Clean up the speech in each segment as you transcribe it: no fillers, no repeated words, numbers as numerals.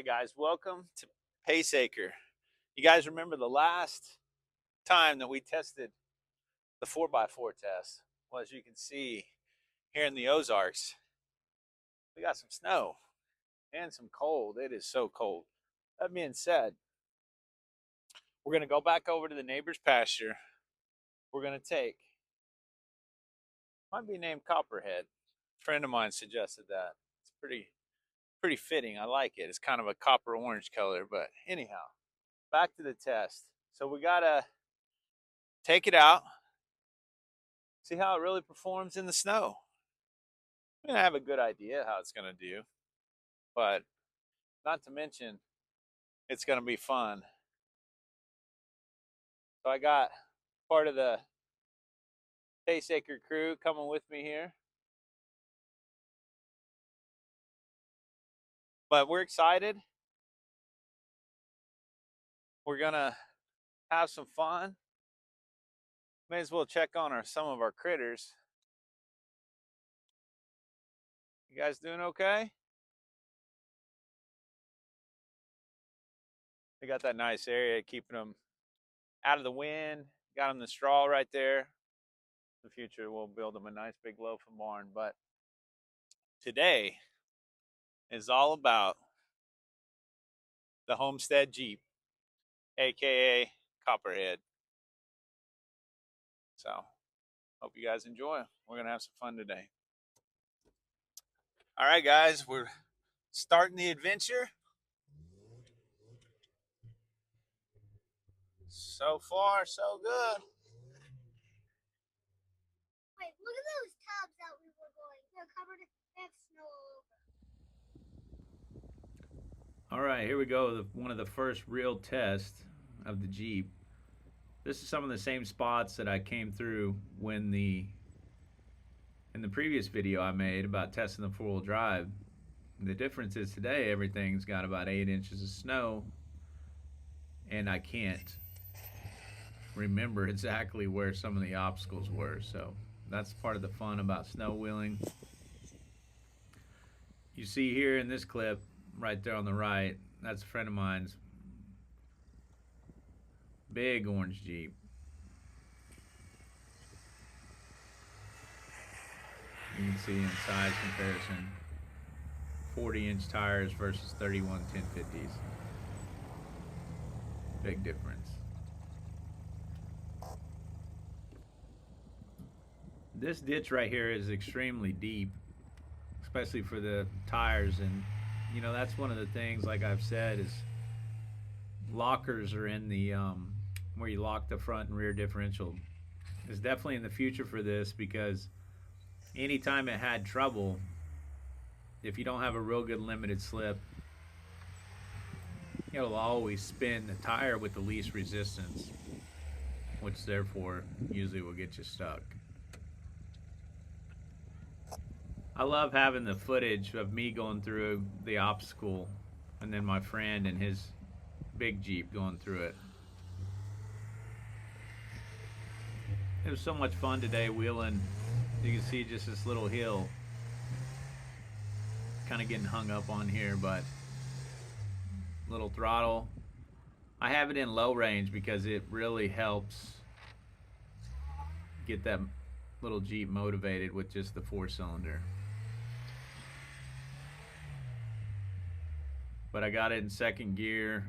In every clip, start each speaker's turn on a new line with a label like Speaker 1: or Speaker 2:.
Speaker 1: right, guys, welcome to Pace Acre. You guys remember the last time that we tested the 4x4 test? Well, as you can see here in the Ozarks, we got some snow and some cold. It is so cold. That being said, we're going to go back over to the neighbor's pasture. We're going to take, might be named Copperhead. A friend of mine suggested that. It's pretty fitting. I like it. It's kind of a copper orange color, but anyhow, back to the test. So we got to take it out, see how it really performs in the snow. I'm going to have a good idea how it's going to do, but not to mention, it's going to be fun. So I got part of the Pace Acre crew coming with me here. But we're excited. We're going to have some fun. May as well check on some of our critters. You guys doing okay? We got that nice area keeping them out of the wind. Got them the straw right there. In the future, we'll build them a nice big loaf of barn. But today is all about the Homestead Jeep, aka Copperhead. So, hope you guys enjoy. We're gonna have some fun today. All right, guys, we're starting the adventure. So far, so good.
Speaker 2: Wait, look at those tubs that we were going. They're covered in snow all over.
Speaker 3: All right, here we go. One of the first real tests of the Jeep. This is some of the same spots that I came through in the previous video I made about testing the four-wheel drive. The difference is today everything's got about 8 inches of snow, and I can't remember exactly where some of the obstacles were. So that's part of the fun about snow wheeling. You see here in this clip, right there on the right, that's a friend of mine's big orange Jeep. You can see in size comparison, 40-inch tires versus 31 1050s. Big difference. This ditch right here is extremely deep, especially for the tires, and you know that's one of the things, like I've said, is lockers are in the where you lock the front and rear differential. Is definitely in the future for this, because anytime it had trouble, if you don't have a real good limited slip, it'll always spin the tire with the least resistance, which therefore usually will get you stuck. I love having the footage of me going through the obstacle and then my friend and his big Jeep going through it. It was so much fun today wheeling. You can see just this little hill. Kind of getting hung up on here, but little throttle. I have it in low range because it really helps get that little Jeep motivated with just the 4-cylinder. But I got it in second gear,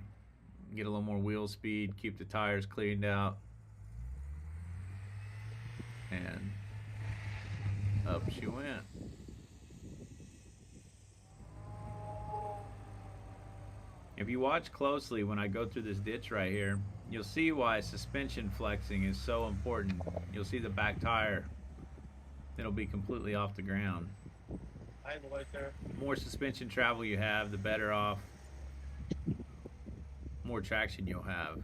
Speaker 3: get a little more wheel speed, keep the tires cleaned out, and up she went. If you watch closely when I go through this ditch right here, you'll see why suspension flexing is so important. You'll see the back tire, it'll be completely off the ground. The more suspension travel you have, the better off, more traction you'll have.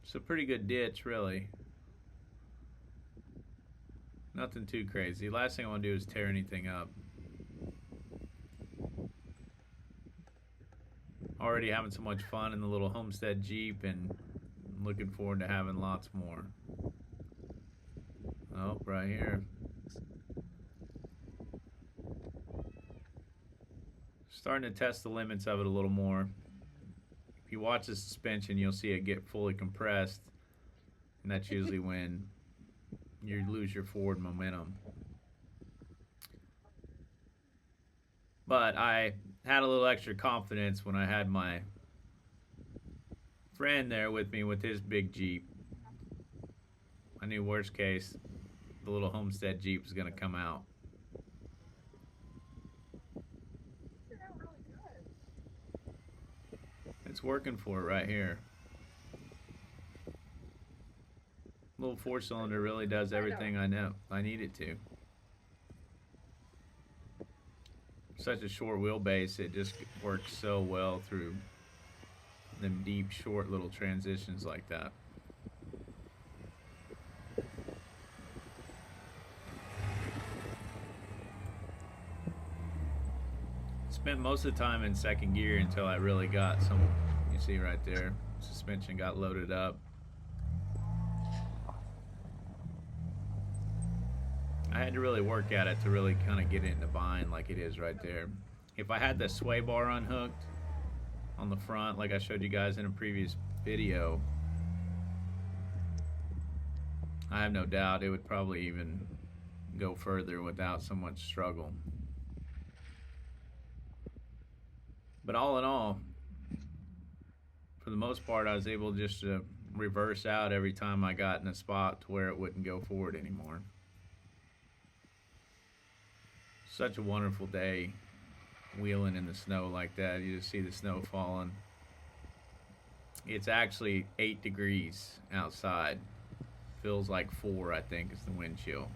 Speaker 3: It's a pretty good ditch, really. Nothing too crazy. Last thing I want to do is tear anything up. Already having so much fun in the little Homestead Jeep, and looking forward to having lots more. Oh, right here. Starting to test the limits of it a little more. If you watch the suspension, you'll see it get fully compressed, and that's usually when you lose your forward momentum. But I had a little extra confidence when I had my friend there with me with his big Jeep. I knew worst case, the little Homestead Jeep was going to come out. It's working for it right here. Little 4-cylinder really does everything I need it to. Such a short wheelbase, it just works so well through them deep, short little transitions like that. Spent most of the time in second gear until I really got some, you see right there, suspension got loaded up. I had to really work at it to really kind of get it in the bind like it is right there. If I had the sway bar unhooked on the front, like I showed you guys in a previous video, I have no doubt it would probably even go further without so much struggle. But all in all, for the most part, I was able just to reverse out every time I got in a spot to where it wouldn't go forward anymore. Such a wonderful day wheeling in the snow like that. You just see the snow falling. It's actually 8 degrees outside. Feels like 4, I think, is the wind chill.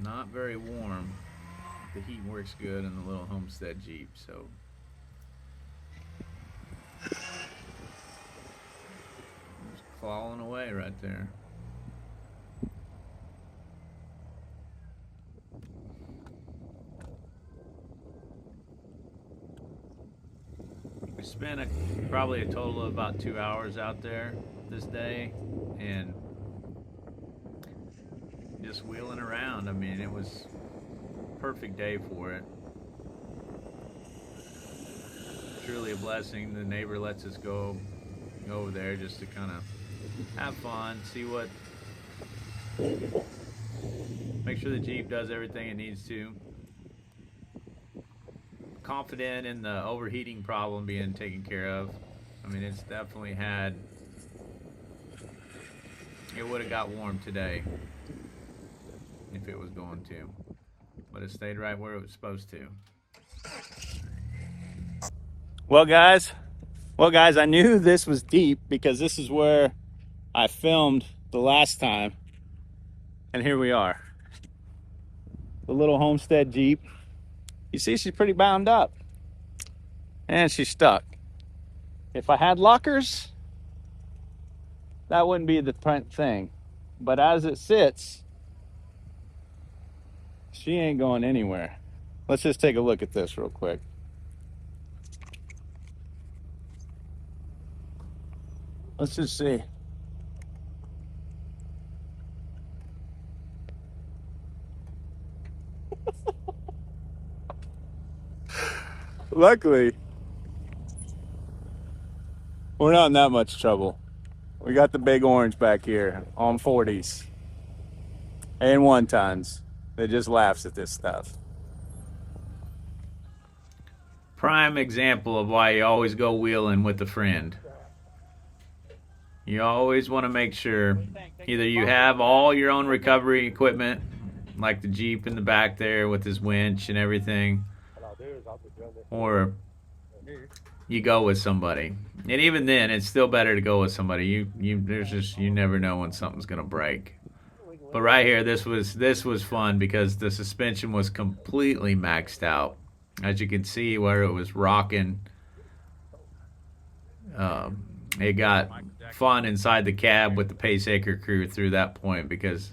Speaker 3: Not very warm. The heat works good in the little Homestead Jeep, so just clawing away right there. We spent probably a total of about 2 hours out there this day, and just wheeling around. I mean, it was perfect day for it. Truly a blessing. The neighbor lets us go over there just to kind of have fun, see what, make sure the Jeep does everything it needs to. Confident in the overheating problem being taken care of. I mean, it's definitely had, it would have got warm today if it was going to. But it stayed right where it was supposed to.
Speaker 1: Well, guys, I knew this was deep because this is where I filmed the last time. And here we are. The little Homestead Jeep. You see, she's pretty bound up. And she's stuck. If I had lockers, that wouldn't be the thing. But as it sits, she ain't going anywhere. Let's just take a look at this real quick. Let's just see. Luckily, we're not in that much trouble. We got the big orange back here on 40s and 1 tons. That just laughs at this stuff.
Speaker 3: Prime example of why you always go wheeling with a friend. You always want to make sure either you have all your own recovery equipment, like the Jeep in the back there with his winch and everything, or you go with somebody. And even then, it's still better to go with somebody. You never know when something's gonna break. But right here, this was fun because the suspension was completely maxed out. As you can see where it was rocking, it got fun inside the cab with the Pace Acre crew through that point because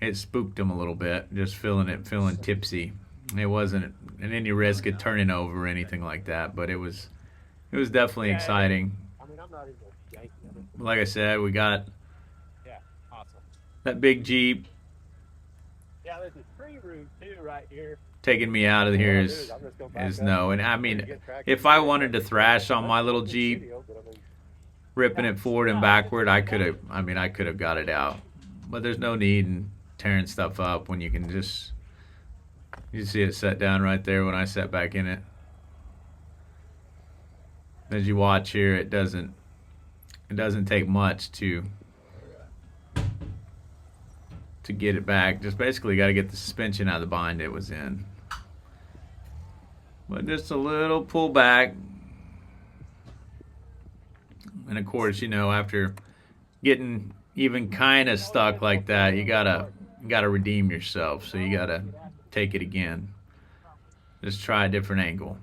Speaker 3: it spooked them a little bit, just feeling tipsy. It wasn't at any risk of turning over or anything like that, but it was definitely exciting. Like I said, we got that big Jeep taking me out of here is no. And I mean, if I wanted to thrash on my little Jeep, ripping it forward and backward, I could have. I mean, I could have got it out. But there's no need in tearing stuff up when you can just. You see it set down right there when I set back in it. As you watch here, it doesn't take much to get it back. Just basically got to get the suspension out of the bind it was in. But just a little pull back. And of course, you know, after getting even kind of stuck like that, you gotta redeem yourself. So you gotta take it again. Just try a different angle.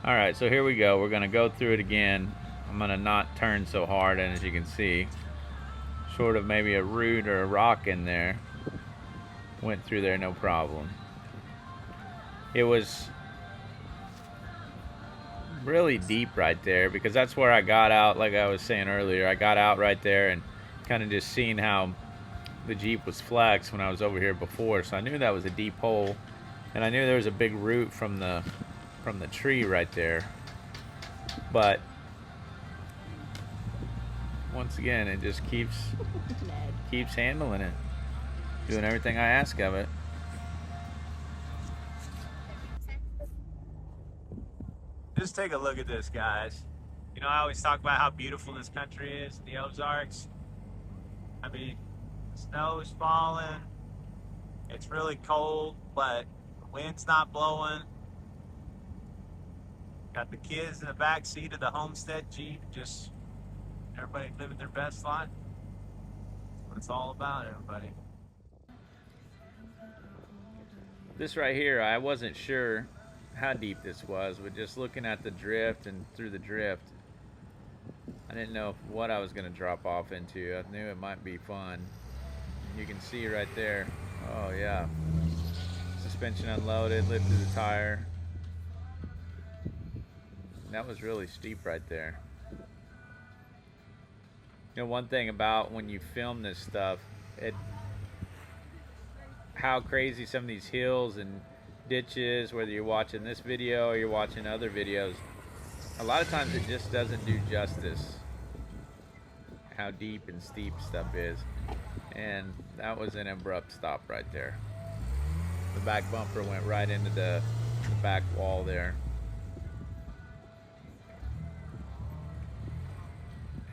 Speaker 3: All right, so here we go. We're gonna go through it again. I'm gonna not turn so hard, and as you can see, sort of maybe a root or a rock in there. Went through there no problem. It was really deep right there because that's where I got out, like I was saying earlier. I got out right there and kind of just seeing how the Jeep was flexed when I was over here before, so I knew that was a deep hole, and I knew there was a big root from the tree right there. But once again, it just keeps handling it, doing everything I ask of it. Just take a look at this, guys. You know, I always talk about how beautiful this country is, the Ozarks. I mean, snow's falling. It's really cold, but the wind's not blowing. Got the kids in the back seat of the Homestead Jeep, just everybody living their best life. That's what it's all about, everybody. This right here, I wasn't sure how deep this was, but just looking at the drift and through the drift, I didn't know what I was going to drop off into. I knew it might be fun. You can see right there. Oh yeah, suspension unloaded, lifted the tire. That was really steep right there. You know, one thing about when you film this stuff, how crazy some of these hills and ditches, whether you're watching this video or you're watching other videos, a lot of times it just doesn't do justice how deep and steep stuff is. And that was an abrupt stop right there. The back bumper went right into the back wall there.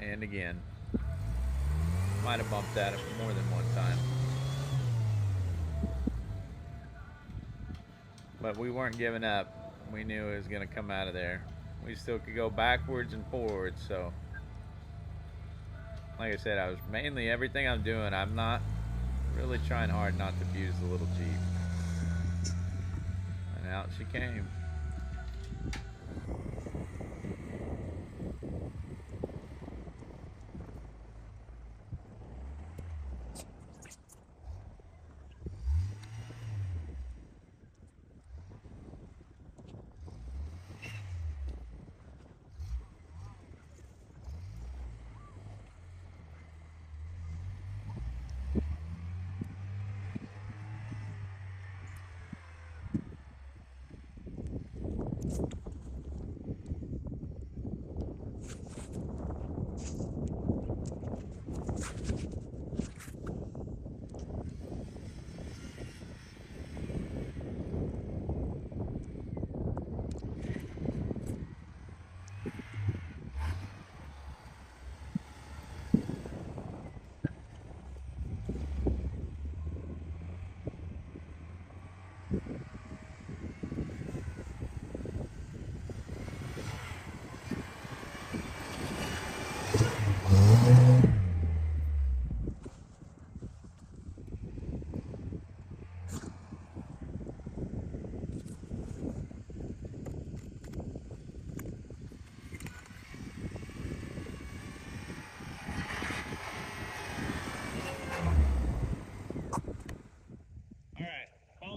Speaker 3: And again, might have bumped that more than one time. But we weren't giving up. We knew it was going to come out of there. We still could go backwards and forwards, so like I said, I was mainly everything I'm doing, I'm not really trying hard not to abuse the little Jeep. And out she came.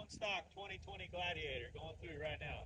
Speaker 3: Stock 2020 Gladiator going through right now.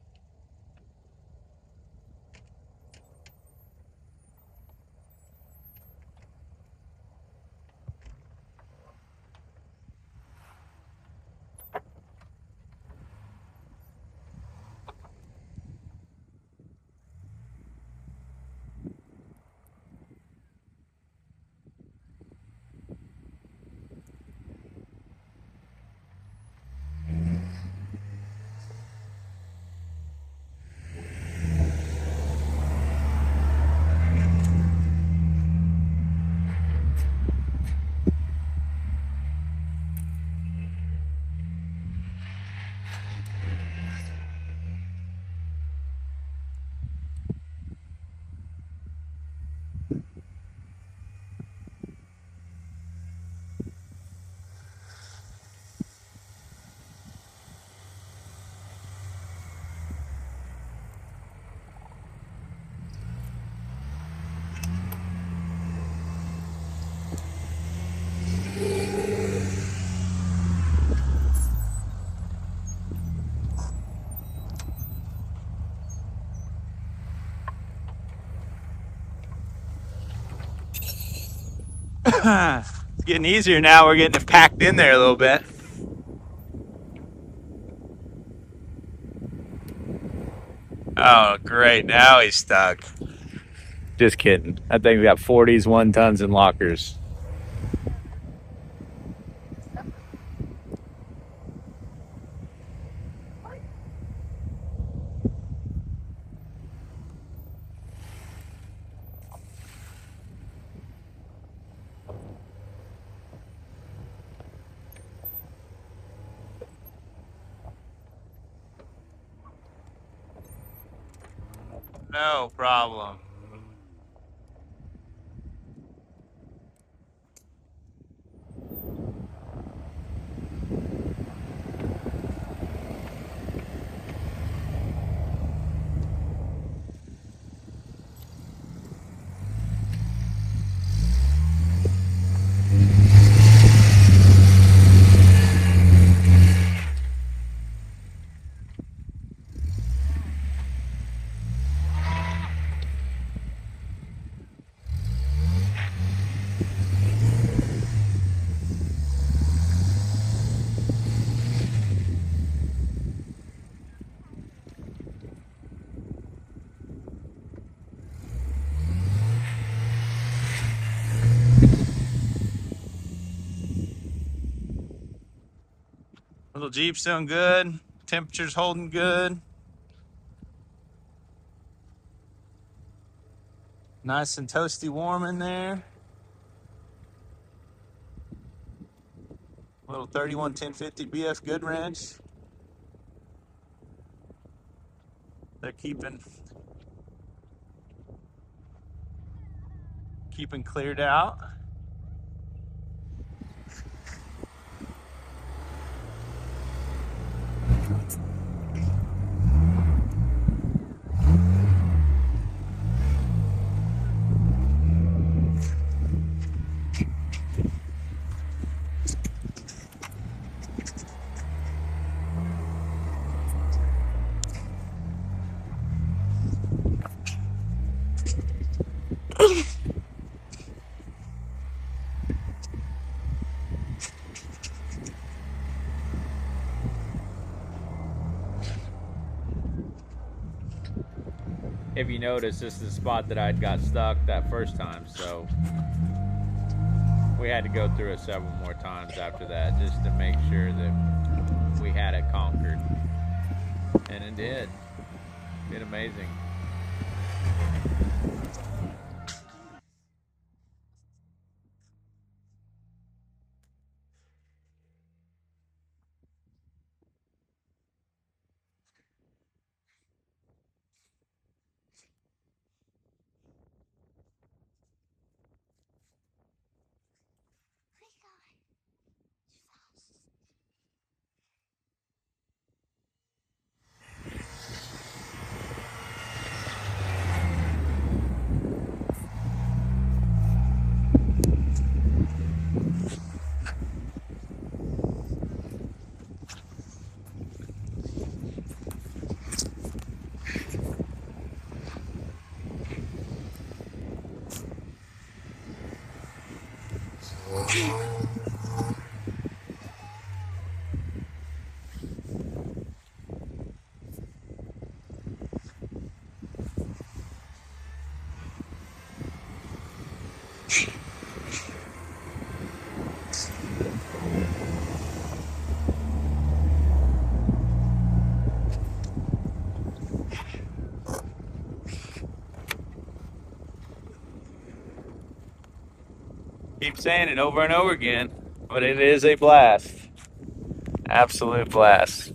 Speaker 1: It's getting easier now. We're getting it packed in there a little bit. Oh, great. Now he's stuck. Just kidding. I think we got 40s, 1 tons, and lockers. No problem. Little Jeep's doing good. Temperature's holding good. Nice and toasty warm in there. Little 31 1050 BF Good Ranch. They're keeping cleared out.
Speaker 3: If you notice, this is the spot that I'd got stuck that first time, so we had to go through it several more times after that just to make sure that we had it conquered. And it did. It did amazing.
Speaker 1: Keep saying it over and over again, but it is a blast. Absolute blast.